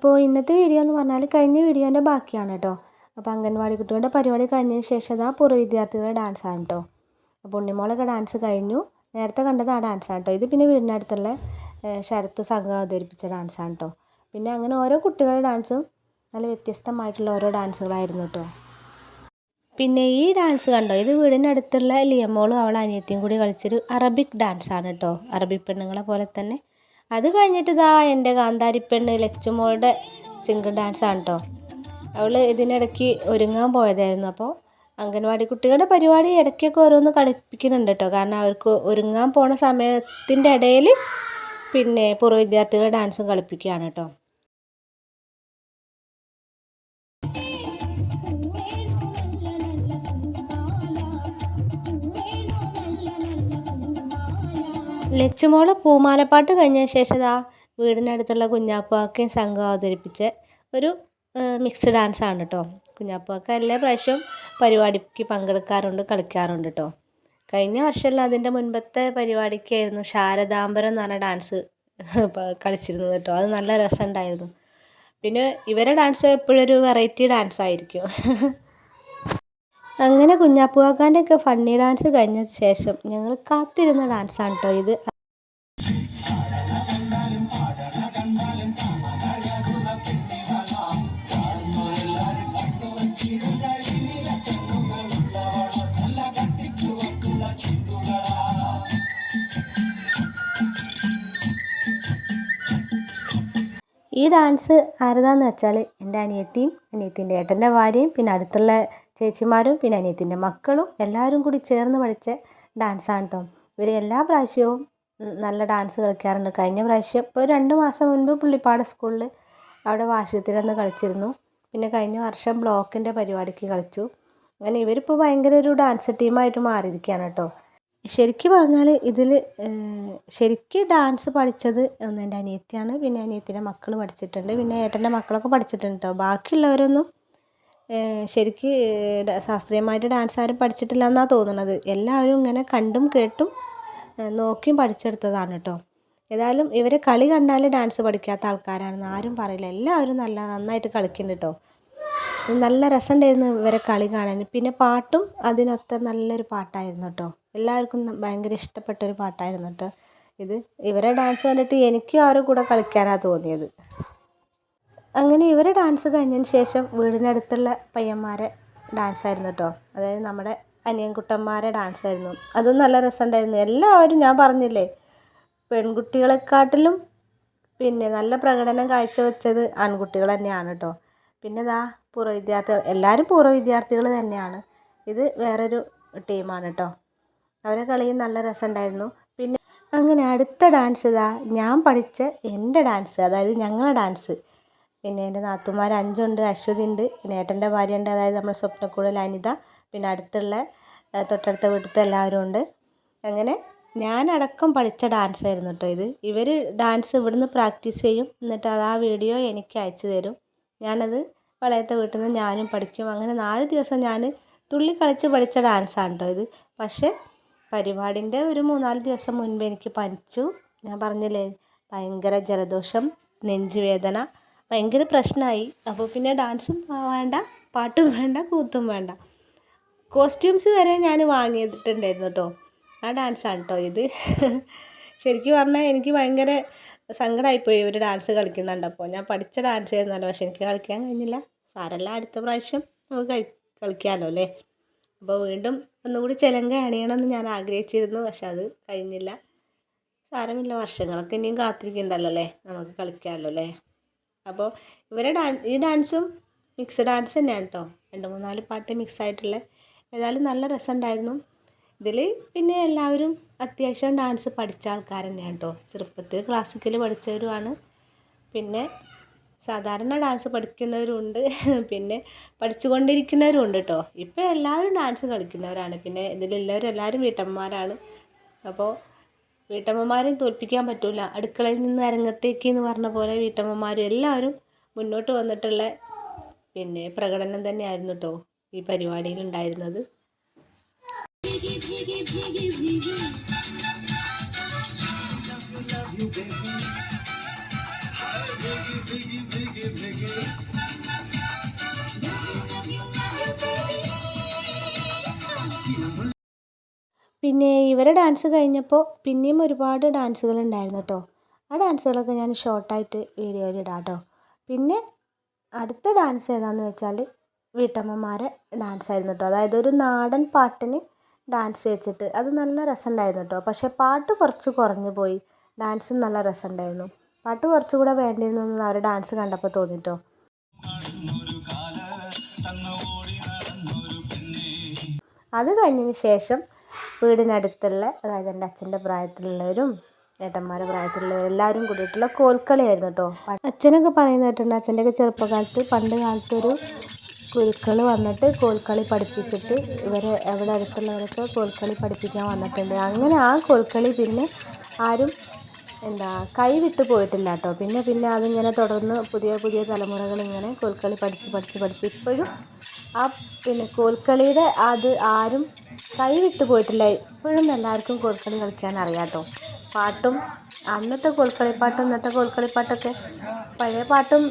അപ്പോൾ ഇന്നത്തെ വീഡിയോ എന്ന് പറഞ്ഞാൽ കഴിഞ്ഞ വീഡിയോൻ്റെ ബാക്കിയാണ് കേട്ടോ. അപ്പോൾ അംഗൻവാടി കുട്ടികളുടെ പരിപാടി കഴിഞ്ഞതിന് ശേഷം അതാ പൂർവ്വ വിദ്യാർത്ഥികളുടെ ഡാൻസാണ് കേട്ടോ. അപ്പോൾ ഉണ്ണിമോളൊക്കെ ഡാൻസ് കഴിഞ്ഞു. നേരത്തെ കണ്ടത് ആ ഡാൻസാണ് കേട്ടോ. ഇത് പിന്നെ വീടിനടുത്തുള്ള ശരത്ത് സംഘം അവതരിപ്പിച്ച ഡാൻസാണ് കേട്ടോ. പിന്നെ അങ്ങനെ ഓരോ കുട്ടികളുടെ ഡാൻസും നല്ല വ്യത്യസ്തമായിട്ടുള്ള ഓരോ ഡാൻസുകളായിരുന്നു കേട്ടോ. പിന്നെ ഈ ഡാൻസ് കണ്ടോ, ഇത് വീടിനടുത്തുള്ള ലിയമോളും അവളെ അനിയത്തിയും കൂടി കളിച്ചൊരു അറബിക് ഡാൻസാണ് കേട്ടോ. അറബിക് പെണ്ണുങ്ങളെ പോലെ തന്നെ. അത് കഴിഞ്ഞിട്ട് ഇതാ എൻ്റെ കാന്താരിപ്പെണ്ണ് ലച്ചുമോളുടെ സിംഗിൾ ഡാൻസാണ് കേട്ടോ. അവൾ ഇതിനിടയ്ക്ക് ഒരുങ്ങാൻ പോയതായിരുന്നു. അപ്പോൾ അംഗൻവാടി കുട്ടികളുടെ പരിപാടി ഇടയ്ക്കൊക്കെ ഓരോന്ന് കളിപ്പിക്കുന്നുണ്ട് കേട്ടോ. കാരണം അവർക്ക് ഒരുങ്ങാൻ പോണ സമയത്തിൻ്റെ ഇടയിൽ പിന്നെ പൂർവ്വ വിദ്യാർത്ഥികളുടെ ഡാൻസും കളിപ്പിക്കുകയാണ് കേട്ടോ. ലച്ചുമോള് പൂമാലപ്പാട്ട് കഴിഞ്ഞ ശേഷം ഇതാ വീടിനടുത്തുള്ള കുഞ്ഞാപ്പാക്കയും സംഘം അവതരിപ്പിച്ച ഒരു മിക്സ് ഡാൻസാണ് കേട്ടോ. കുഞ്ഞാപ്പാക്ക എല്ലാ പ്രാവശ്യവും പരിപാടിക്ക് പങ്കെടുക്കാറുണ്ട്, കളിക്കാറുണ്ട് കേട്ടോ. കഴിഞ്ഞ വർഷമല്ല അതിൻ്റെ മുൻപത്തെ പരിപാടിക്കായിരുന്നു ശാരദാംബരം എന്ന് പറഞ്ഞ ഡാൻസ് കളിച്ചിരുന്നത് കേട്ടോ. അത് നല്ല രസമുണ്ടായിരുന്നു. പിന്നെ ഇവരെ ഡാൻസ് എപ്പോഴും ഒരു വെറൈറ്റി ഡാൻസ് ആയിരിക്കും. അങ്ങനെ കുഞ്ഞാപ്പുവാക്കാൻ്റെ ഒക്കെ ഫണ്ണി ഡാൻസ് കഴിഞ്ഞ ശേഷം ഞങ്ങൾ കാത്തിരുന്ന ഡാൻസാണ് കേട്ടോ ഇത്. ഈ ഡാൻസ് ആരതാന്ന് വെച്ചാൽ എൻ്റെ അനിയത്തിയും അനിയത്തിൻ്റെ ഏട്ടൻ്റെ ഭാര്യയും പിന്നെ അടുത്തുള്ള ചേച്ചിമാരും പിന്നെ അനിയത്തിൻ്റെ മക്കളും എല്ലാവരും കൂടി ചേർന്ന് പഠിച്ച ഡാൻസാണ് കേട്ടോ. ഇവർ എല്ലാ പ്രാവശ്യവും നല്ല ഡാൻസ് കളിക്കാറുണ്ട്. കഴിഞ്ഞ പ്രാവശ്യം ഇപ്പോൾ 2 മാസം മുൻപ് പുള്ളിപ്പാട് സ്കൂളിൽ അവിടെ വാർഷികത്തിലന്ന് കളിച്ചിരുന്നു. പിന്നെ കഴിഞ്ഞ വർഷം ബ്ലോക്കിൻ്റെ പരിപാടിക്ക് കളിച്ചു. അങ്ങനെ ഇവരിപ്പോൾ ഭയങ്കര ഒരു ഡാൻസ് ടീമായിട്ട് മാറിയിരിക്കുകയാണ് കേട്ടോ. ശരിക്കും പറഞ്ഞാൽ ഇതിൽ ശരിക്കും ഡാൻസ് പഠിച്ചത് ഒന്ന് എൻ്റെ അനിയത്തിയാണ്. പിന്നെ അനിയത്തിൻ്റെ മക്കൾ പഠിച്ചിട്ടുണ്ട്. പിന്നെ ഏട്ടൻ്റെ മക്കളൊക്കെ പഠിച്ചിട്ടുണ്ട് കേട്ടോ. ബാക്കിയുള്ളവരൊന്നും ശരിക്ക് ശാസ്ത്രീയമായിട്ട് ഡാൻസ് ആരും പഠിച്ചിട്ടില്ല എന്നാണ് തോന്നുന്നത്. എല്ലാവരും ഇങ്ങനെ കണ്ടും കേട്ടും നോക്കിയും പഠിച്ചെടുത്തതാണ് കേട്ടോ. ഏതായാലും ഇവരെ കളി കണ്ടാൽ ഡാൻസ് പഠിക്കാത്ത ആൾക്കാരാണെന്ന് ആരും പറയില്ല. എല്ലാവരും നന്നായിട്ട് കളിക്കുന്നുണ്ട് കേട്ടോ. നല്ല രസമുണ്ടായിരുന്നു ഇവരെ കളി കാണാൻ. പിന്നെ പാട്ടും അതിനൊത്ത നല്ലൊരു പാട്ടായിരുന്നു കേട്ടോ. എല്ലാവർക്കും ഭയങ്കര ഇഷ്ടപ്പെട്ടൊരു പാട്ടായിരുന്നു കേട്ടോ ഇത്. ഇവരെ ഡാൻസ് കണ്ടിട്ട് എനിക്കും അവരുടെ കൂടെ കളിക്കാനാണ് തോന്നിയത്. അങ്ങനെ ഇവരെ ഡാൻസ് കഴിഞ്ഞതിന് ശേഷം വീടിനടുത്തുള്ള പയ്യന്മാരെ ഡാൻസായിരുന്നു കേട്ടോ. അതായത് നമ്മുടെ അനിയൻകുട്ടന്മാരെ ഡാൻസായിരുന്നു. അതും നല്ല രസമുണ്ടായിരുന്നു. എല്ലാവരും ഞാൻ പറഞ്ഞില്ലേ, പെൺകുട്ടികളെക്കാട്ടിലും പിന്നെ നല്ല പ്രകടനം കാഴ്ചവെച്ചത് ആൺകുട്ടികൾ തന്നെയാണ് കേട്ടോ. പിന്നെ ഇതാ പൂർവ്വ വിദ്യാർത്ഥികൾ, എല്ലാവരും പൂർവ്വ വിദ്യാർത്ഥികൾ തന്നെയാണ്. ഇത് വേറൊരു ടീമാണ് കേട്ടോ. അവരെ കളിയും നല്ല രസമുണ്ടായിരുന്നു. പിന്നെ അങ്ങനെ അടുത്ത ഡാൻസ് ഇതാ ഞാൻ പഠിച്ച എൻ്റെ ഡാൻസ്, അതായത് ഞങ്ങളുടെ ഡാൻസ്. പിന്നെ എൻ്റെ നാത്തുമാർ 5 ഉണ്ട്, അശ്വതി ഉണ്ട്, പിന്നെ ഏട്ടൻ്റെ ഭാര്യ ഉണ്ട്, അതായത് നമ്മുടെ സ്വപ്നക്കൂടൽ അനിത, പിന്നെ അടുത്തുള്ള തൊട്ടടുത്ത വീട്ടിലത്തെ എല്ലാവരും ഉണ്ട്. അങ്ങനെ ഞാനടക്കം പഠിച്ച ഡാൻസായിരുന്നു കേട്ടോ ഇത്. ഇവർ ഡാൻസ് ഇവിടുന്ന് പ്രാക്ടീസ് ചെയ്യും, എന്നിട്ട് അത് ആ വീഡിയോ എനിക്ക് അയച്ചു തരും. ഞാനത് വളയത്തെ വീട്ടിൽ നിന്ന് ഞാനും പഠിക്കും. അങ്ങനെ 4 ദിവസം ഞാൻ തുള്ളി കളിച്ച് പഠിച്ച ഡാൻസാണ് കേട്ടോ ഇത്. പക്ഷേ പരിപാടിൻ്റെ ഒരു 3-4 ദിവസം മുൻപ് എനിക്ക് പനിച്ചു. ഞാൻ പറഞ്ഞില്ലേ, ഭയങ്കര ജലദോഷം, നെഞ്ചുവേദന, ഭയങ്കര പ്രശ്നമായി. അപ്പോൾ പിന്നെ ഡാൻസും വേണ്ട, പാട്ടും വേണ്ട, കൂത്തും വേണ്ട. കോസ്റ്റ്യൂംസ് വരെ ഞാൻ വാങ്ങിയിട്ടുണ്ടായിരുന്നു കേട്ടോ. ആ ഡാൻസാണ് കേട്ടോ ഇത്. ശരിക്കും പറഞ്ഞാൽ എനിക്ക് ഭയങ്കര സങ്കടമായിപ്പോയി ഇവർ ഡാൻസ് കളിക്കുന്നുണ്ടപ്പോൾ. ഞാൻ പഠിച്ച ഡാൻസ് ആയിരുന്നല്ലോ, പക്ഷെ എനിക്ക് കളിക്കാൻ കഴിഞ്ഞില്ല. സാരല്ല, അടുത്ത പ്രാവശ്യം നമുക്ക് കളിക്കാമല്ലോ അല്ലേ. അപ്പോൾ വീണ്ടും ഒന്നുകൂടി ചിലങ്ക അണിയണമെന്ന് ഞാൻ ആഗ്രഹിച്ചിരുന്നു, പക്ഷെ അത് കഴിഞ്ഞില്ല. സാരമില്ല, വർഷങ്ങളൊക്കെ ഇനിയും കാത്തിരിക്കുന്നുണ്ടല്ലോ അല്ലേ, നമുക്ക് കളിക്കാമല്ലോ അല്ലേ. അപ്പോൾ ഇവരെ ഈ ഡാൻസും മിക്സ് ഡാൻസ് തന്നെയാണ് കേട്ടോ. 2-3-4 പാട്ട് മിക്സ് ആയിട്ടുള്ള. ഏതായാലും നല്ല രസമുണ്ടായിരുന്നു ഇതിൽ. പിന്നെ എല്ലാവരും അത്യാവശ്യം ഡാൻസ് പഠിച്ച ആൾക്കാർ തന്നെയാണ് കേട്ടോ. ചെറുപ്പത്തിൽ ക്ലാസിക്കൽ പഠിച്ചവരുമാണ്, പിന്നെ സാധാരണ ഡാൻസ് പഠിക്കുന്നവരുണ്ട്, പിന്നെ പഠിച്ചുകൊണ്ടിരിക്കുന്നവരും ഉണ്ട് കേട്ടോ. ഇപ്പോൾ എല്ലാവരും ഡാൻസ് കളിക്കുന്നവരാണ്. പിന്നെ ഇതിലെല്ലാവരും എല്ലാവരും വീട്ടമ്മമാരാണ്. അപ്പോൾ വീട്ടമ്മമാരെയും തോൽപ്പിക്കാൻ പറ്റില്ല. അടുക്കളയിൽ നിന്ന് അരങ്ങത്തേക്ക് എന്ന് പറഞ്ഞ പോലെ വീട്ടമ്മമാരും എല്ലാവരും മുന്നോട്ട് വന്നിട്ടുള്ള പിന്നെ പ്രകടനം തന്നെയായിരുന്നു കേട്ടോ ഈ പരിപാടിയിൽ ഉണ്ടായിരുന്നത്. പിന്നെ ഇവരെ ഡാൻസ് കഴിഞ്ഞപ്പോൾ പിന്നെയും ഒരുപാട് ഡാൻസുകൾ ഉണ്ടായിരുന്നു കേട്ടോ. ആ ഡാൻസുകളൊക്കെ ഞാൻ ഷോർട്ടായിട്ട് വീഡിയോയിൽ ഇടാം കേട്ടോ. പിന്നെ അടുത്ത ഡാൻസ് ഏതാണെന്ന് വെച്ചാൽ വീട്ടമ്മമാരെ ഡാൻസ് ആയിരുന്നു കേട്ടോ. അതായത് ഒരു നാടൻ പാട്ടിന് ഡാൻസ് വെച്ചിട്ട് അത് നല്ല രസമുണ്ടായിരുന്നു കേട്ടോ. പക്ഷേ പാട്ട് കുറച്ച് കുറഞ്ഞു പോയി, ഡാൻസും നല്ല രസമുണ്ടായിരുന്നു. പാട്ട് കുറച്ചുകൂടെ വേണ്ടിയിരുന്നു എന്ന് അവർ ഡാൻസ് കണ്ടപ്പോൾ തോന്നിട്ടോ. അത് കഴിഞ്ഞതിന് ശേഷം വീടിനടുത്തുള്ള, അതായത് എൻ്റെ അച്ഛൻ്റെ പ്രായത്തിലുള്ളവരും ഏട്ടന്മാരുടെ പ്രായത്തിലുള്ളവരും എല്ലാവരും കൂടിയിട്ടുള്ള കോൽക്കളിയായിരുന്നു കേട്ടോ. അച്ഛനൊക്കെ പറയുന്നത് കേട്ടിട്ടുണ്ട്, അച്ഛൻ്റെയൊക്കെ ചെറുപ്പകാലത്ത് പണ്ട് കാലത്തൊരു ഗുരുക്കൾ വന്നിട്ട് കോൽക്കളി പഠിപ്പിച്ചിട്ട് ഇവരെ അവിടെ അടുത്തുള്ളവരൊക്കെ കോൽക്കളി പഠിപ്പിക്കാൻ വന്നിട്ടുണ്ട്. അങ്ങനെ ആ കോൽക്കളി പിന്നെ ആരും കൈവിട്ട് പോയിട്ടില്ല കേട്ടോ. പിന്നെ അതിങ്ങനെ തുടർന്ന് പുതിയ പുതിയ തലമുറകൾ ഇങ്ങനെ കോൽക്കളി പഠിച്ച് ഇപ്പോഴും ആ കോൽക്കളിയുടെ അത് ആരും കൈവിട്ട് പോയിട്ടില്ല. ഇപ്പോഴും എല്ലാവർക്കും കോൽക്കളി കളിക്കാൻ അറിയാം കേട്ടോ. പാട്ടും അന്നത്തെ കോൽക്കളിപ്പാട്ടും ഇന്നത്തെ കോൽക്കളിപ്പാട്ടൊക്കെ പഴയ പാട്ടും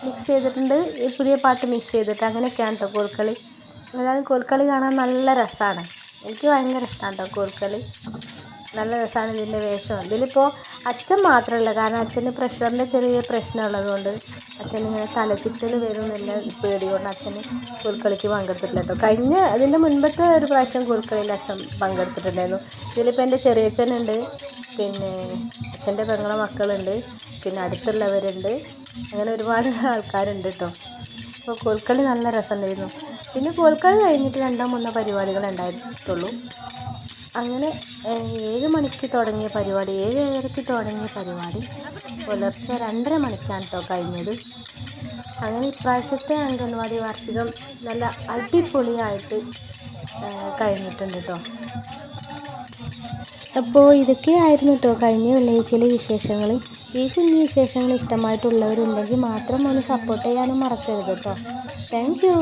മിക്സ് ചെയ്തിട്ടുണ്ട്, പുതിയ പാട്ട് മിക്സ് ചെയ്തിട്ട് അങ്ങനെയൊക്കെയാണ് കേട്ടോ കോൽക്കളി. ഏതായാലും കോൽക്കളി കാണാൻ നല്ല രസമാണ്. എനിക്ക് ഭയങ്കര ഇഷ്ടമാണ് കേട്ടോ കോൽക്കളി. നല്ല രസമാണ് ഇതിൻ്റെ വേഷം. ഇതിലിപ്പോൾ അച്ഛൻ മാത്രമല്ല, കാരണം അച്ഛന് പ്രഷറിൻ്റെ ചെറിയ പ്രശ്നമുള്ളതുകൊണ്ട് അച്ഛനിങ്ങനെ തലചുറ്റൽ വരും എന്നുള്ള പേടി കൊണ്ട് അച്ഛന് കോൽക്കളിക്ക് പങ്കെടുത്തിട്ടില്ല കേട്ടോ. അതിൻ്റെ മുൻപത്തെ ഒരു പ്രാവശ്യം കോൽക്കളിയിൽ അച്ഛൻ പങ്കെടുത്തിട്ടുണ്ടായിരുന്നു. ഇതിലിപ്പോൾ എൻ്റെ ചെറിയച്ഛനുണ്ട്, പിന്നെ അച്ഛൻ്റെ പെങ്ങളെ മക്കളുണ്ട്, പിന്നെ അടുത്തുള്ളവരുണ്ട്, അങ്ങനെ ഒരുപാട് ആൾക്കാരുണ്ട് കേട്ടോ. അപ്പോൾ കോൽക്കളി നല്ല രസമുണ്ടായിരുന്നു. പിന്നെ കോൽക്കളി കഴിഞ്ഞിട്ട് 2-3 പരിപാടികൾ ഉണ്ടായിട്ടുള്ളൂ. അങ്ങനെ 7 മണിക്ക് തുടങ്ങിയ പരിപാടി, 7:30 തുടങ്ങിയ പരിപാടി പുലർച്ചെ 2:30 മണിക്കാണ് കേട്ടോ കഴിഞ്ഞത്. അങ്ങനെ ഇപ്രാവശ്യത്തെ അംഗൻവാടി വാർഷികം നല്ല അടിപൊളിയായിട്ട് കഴിഞ്ഞിട്ടുണ്ട് കേട്ടോ. അപ്പോൾ ഇതൊക്കെയായിരുന്നു കേട്ടോ കഴിഞ്ഞ വെള്ളിയാഴ്ചയിലെ വിശേഷങ്ങൾ. ഈ കുഞ്ഞു വിശേഷങ്ങൾ ഇഷ്ടമായിട്ടുള്ളവരുണ്ടെങ്കിൽ മാത്രം ഒന്ന് സപ്പോർട്ട് ചെയ്യാനും മറക്കരുത് കേട്ടോ. Thank you.